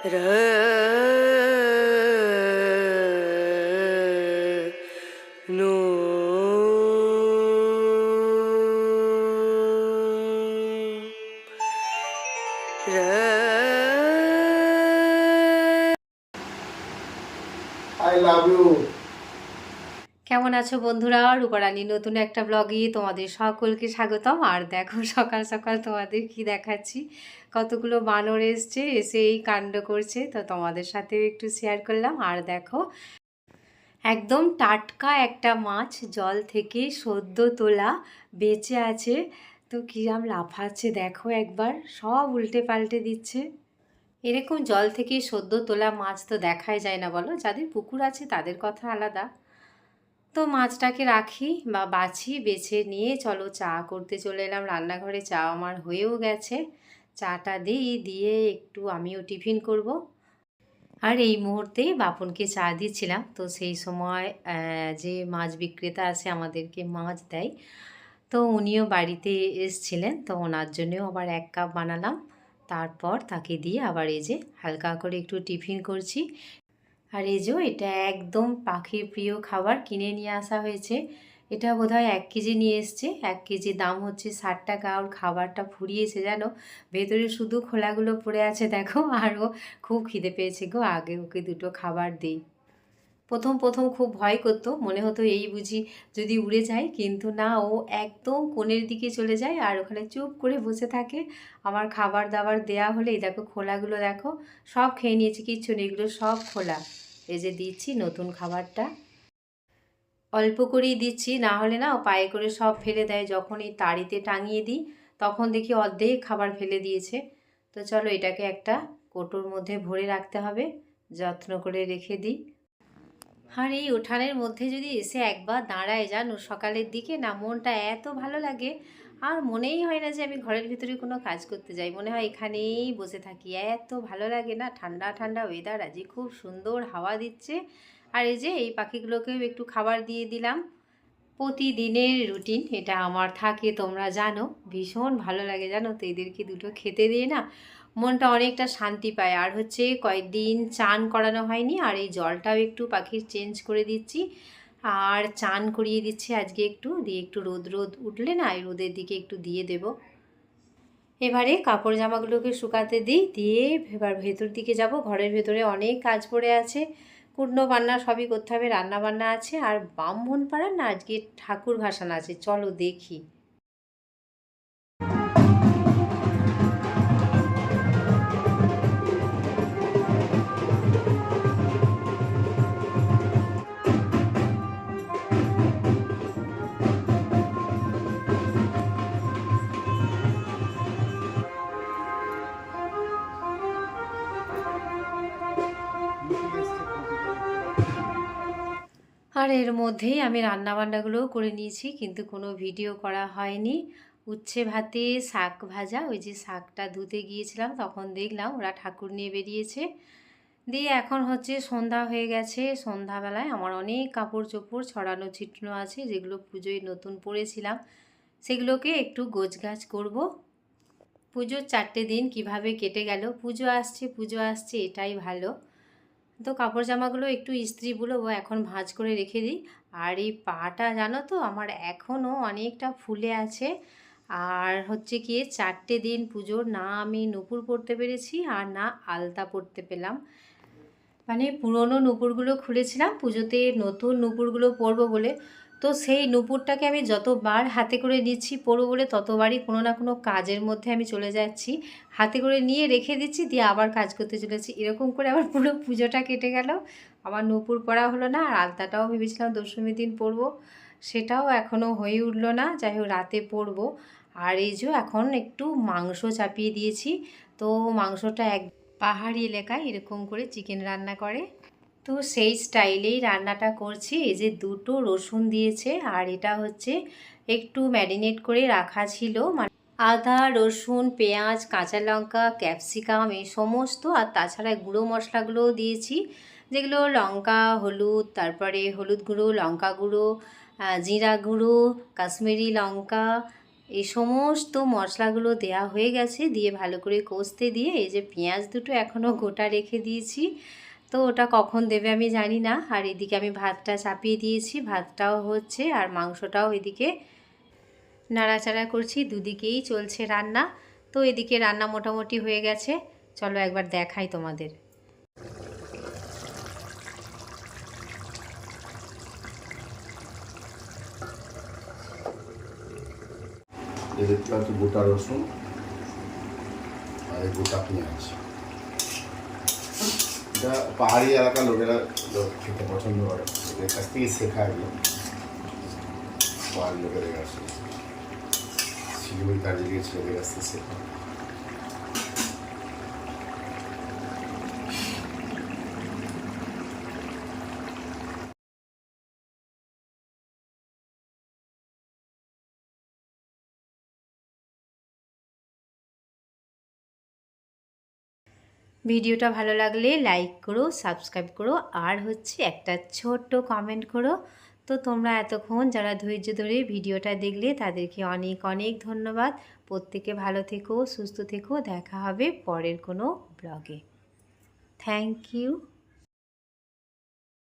র no I love you. কেমন আছো বন্ধুরা? রূপারানীর নতুন একটা ব্লগে তোমাদের সকলকে স্বাগতম। আর দেখো সকাল সকাল তোমাদের কি দেখাচ্ছি, কতগুলো বানর এসছে, এসে এই কাণ্ড করছে, তো তোমাদের সাথেও একটু শেয়ার করলাম। আর দেখো একদম টাটকা একটা মাছ জল থেকে সদ্য তোলা বেঁচে আছে, তো কিরাম লাফাচ্ছে দেখো, একবার সব উল্টে পাল্টে দিচ্ছে। এরকম জল থেকে সদ্য তোলা মাছ তো দেখাই যায় না বলো, যাদের পুকুর আছে তাদের কথা আলাদা। তো মাছটাকে রাখি বা বাছি, বেছে নিয়ে চলো চা করতে চলে এলাম রান্নাঘরে। চা আমার হয়েও গেছে, চাটা দিই, দিয়ে একটু আমিও টিফিন করব। আর এই মুহূর্তে বাপনকে চা দিচ্ছিলাম, তো সেই সময় যে মাছ বিক্রেতা আছে আমাদেরকে মাছ দেয়, তো উনিও বাড়িতে এসছিলেন, তো ওনার জন্যও আবার 1 কাপ বানালাম। তারপর তাকে দিয়ে আবার এই যে হালকা করে একটু টিফিন করছি। আর এই যে এটা একদম পাখির প্রিয় খাবার কিনে নিয়ে আসা হয়েছে। এটা বোধহয় 1 কেজি নিয়ে এসছে, 1 কেজি দাম হচ্ছে 60 টাকা। আর খাবারটা ফুরিয়েছে জানো, ভেতরে শুধু খোলাগুলো পড়ে আছে দেখো। আরও খুব খিদে পেয়েছে গো, আগে ওকে দুটো খাবার দিই। প্রথম প্রথম খুব ভয় করতো, মনে হতো এই বুঝি যদি উড়ে যায়, কিন্তু না, ও একদম কোণের দিকে চলে যায় আর ওখানে চুপ করে বসে থাকে। আমার খাবার দাবার দেয়া হলে এই দেখো খোলাগুলো দেখো, সব খেয়ে নিয়েছে, কিচ্ছু নেই, এগুলো সব খোলা। এই যে দিচ্ছি নতুন খাবারটা, অল্প করেই দিচ্ছি, না হলে না ও পায়ে করে সব ফেলে দেয়। যখন এই তাড়িতে টাঙিয়ে দিই তখন দেখি অর্ধেক খাবার ফেলে দিয়েছে। তো চলো এটাকে একটা কৌটোর মধ্যে ভরে রাখতে হবে, যত্ন করে রেখে দিই। আর এই উঠানের মধ্যে যদি এসে একবার দাঁড়ায় জানো সকালের দিকে, না মনটা এত ভালো লাগে। আর মনেই হয় না যে আমি ঘরের ভিতরে কোনো কাজ করতে যাই, মনে হয় এখানেই বসে থাকি, এত ভালো লাগে না। ঠান্ডা ঠান্ডা ওয়েদার, আজকে খুব সুন্দর হাওয়া দিচ্ছে। আর এই যে এই পাখিগুলোকেও একটু খাবার দিয়ে দিলাম। প্রতিদিনের রুটিন এটা আমার থাকে, তোমরা জানো, ভীষণ ভালো লাগে জানো তো, এদেরকে দুটো খেতে দিয়ে না মনটা অনেকটা শান্তি পায়। আর হচ্ছে কয়েকদিন চান করানো হয়নি, আর এই জলটাও একটু পাখির চেঞ্জ করে দিচ্ছি, আর চান করিয়ে দিচ্ছি আজকে একটু, দিয়ে একটু রোদ রোদ উঠলে না এই রোদের দিকে একটু দিয়ে দেব। এবারে কাপড় জামাগুলোকে শুকাতে দিই, দিয়ে এবার ভেতর দিকে যাব। ঘরের ভেতরে অনেক কাজ পড়ে আছে, কুটনো বান্না সবই করতে হবে, রান্না বান্না আছে। আর ব্রাহ্মণ পাড়ার না আজকে ঠাকুর ভাসান আছে, চলো দেখি। আর এর মধ্যেই আমি রান্নাবান্নাগুলোও করে নিয়েছি, কিন্তু কোনো ভিডিও করা হয়নি। উচ্ছে ভাতে শাক ভাজা, ওই যে শাকটা ধুতে গিয়েছিলাম তখন দেখলাম ওরা ঠাকুর নিয়ে বেরিয়েছে। দিয়ে এখন হচ্ছে সন্ধ্যা হয়ে গেছে, সন্ধ্যাবেলায় আমার অনেক কাপড় চোপড় ছড়ানো ছিটানো আছে, যেগুলো পুজোয় নতুন পরেছিলাম, সেগুলোকে একটু গোছগাছ করব। পুজোর 4টে দিন কিভাবে কেটে গেল, পুজো আসছে এটাই ভালো। তো কাপড় জামাগুলো একটু ইস্ত্রি বুলোবো, এখন ভাঁজ করে রেখে দিই। আর এই পাটা জানো তো আমার এখনও অনেকটা ফুলে আছে। আর হচ্ছে কি 4টে দিন পুজোর না আমি নূপুর পরতে পেরেছি আর না আলতা পরতে পেলাম। মানে পুরনো নূপুরগুলো খুলেছিলাম পুজোতে, নতুন নূপুরগুলো পরবো বলে, তো সেই নূপুরটাকে আমি যতবার হাতে করে নিচ্ছি পরবো বলে ততবারই কোনো না কোনো কাজের মধ্যে আমি চলে যাচ্ছি, হাতে করে নিয়ে রেখে দিচ্ছি, দিয়ে আবার কাজ করতে চলেছি, এরকম করে আবার পুরো পুজোটা কেটে গেল। আমার নূপুর পরা হলো না, আর আলতাটাও ভেবেছিলাম দশমীর দিন পরবো, সেটাও এখনও হয়ে উঠলো না, যাই হোক রাতে পরবো। আর এই যে এখন একটু মাংস চাপিয়ে দিয়েছি, তো মাংসটা এক পাহাড়ি এলাকায় এরকম করে চিকেন রান্না করে, তো সেই স্টাইলেই রান্নাটা করছি। এই যে 2টো রসুন দিয়েছে, আর এটা হচ্ছে একটু ম্যারিনেট করে রাখা ছিল, মানে আদা রসুন পেঁয়াজ কাঁচা লঙ্কা ক্যাপসিকাম এই সমস্ত, আর তাছাড়া গুঁড়ো মশলাগুলোও দিয়েছি, যেগুলো লঙ্কা হলুদ, তারপরে হলুদ গুঁড়ো লঙ্কা গুঁড়ো জিরা গুঁড়ো কাশ্মীরি লঙ্কা, এই সমস্ত মশলাগুলো দেয়া হয়ে গেছে, দিয়ে ভালো করে কষতে দিয়ে এই যে পেঁয়াজ দুটো এখনও গোটা রেখে দিয়েছি, তো ওটা কখন দেবে আমি জানি না। আর এদিকে আমি ভাতটা চাপিয়ে দিয়েছি, ভাতটাও হচ্ছে আর মাংসটাও এদিকে নাড়াচাড়া করছি, দুদিকেই চলছে রান্না। তো এদিকে রান্না মোটামুটি হয়ে গেছে, চলো একবার দেখাই তোমাদের। দেখতে পাচ্ছি গোটা রসুন আর গোটা পেঁয়াজ। এটা পাহাড়ি এলাকার লোকেরা খেতে পছন্দ করে, এদের কাছ থেকে শেখা এগুলো পাহাড়ি লোকেদের কাছে, শিলিগুড়ি দার্জিলিং ছেলেদের কাছ থেকে শেখা। ভিডিওটা ভালো লাগলে লাইক করো, সাবস্ক্রাইব করো, আর হচ্ছে একটা ছোট্ট কমেন্ট করো। তো তোমরা এতক্ষণ যারা ধৈর্য ধরে ভিডিওটা দেখলে তাদেরকে অনেক অনেক ধন্যবাদ। প্রত্যেকে ভালো থেকো, সুস্থ থেকো, দেখা হবে পরের কোনো ব্লগে। Thank you.